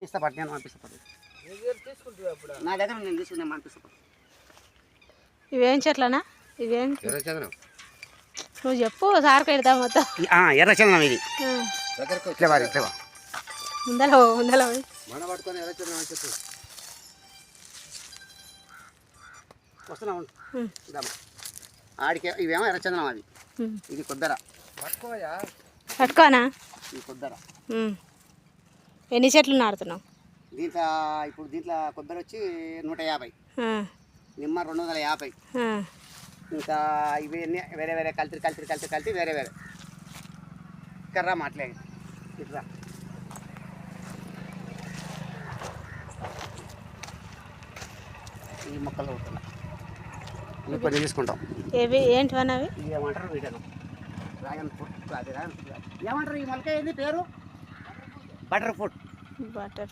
ఇష్టపడి నేను పంపిస్తాను. నా దగ్గర నేను తీసుకుని నేను పంపిస్తాను. ఇవేం చెట్లనా? ఇవేం ఎర్రచందనం నువ్వు చెప్పు సార్ పెడతా మొత్తం. ఎర్రచందనం ఇది ఇట్లా వారి ఇట్లా ముందలో ముందలో మన పట్టుకొని ఎర్రచందనం అని చెప్పు. వస్తున్నా ఆడికి ఇవేమో ఎర్రచందనం అది ఇది కొద్దర పట్టుకోయా పట్టుకోనా ఇది కొద్దర. ఎన్ని చెట్లు నాడుతున్నావు దీంట్లో? ఇప్పుడు దీంట్లో కొబ్బరి వచ్చి 150, నిమ్మ 250, ఇంకా ఇవన్నీ వేరే వేరే కలిపి వేరే వేరే కర్రా మాట్లేదు ఇట్లా. ఈ మొక్కలు అవుతున్నా ఇవి కొన్ని తీసుకుంటాం. ఏవి ఏంటివన్నా అవి? ఇవి ఏమంటారు వీటను డ్రాగన్ ఫ్రూట్. అది ఏమంటారు ఈ మొలక ఏంది పేరు? Butter fruit. బటర్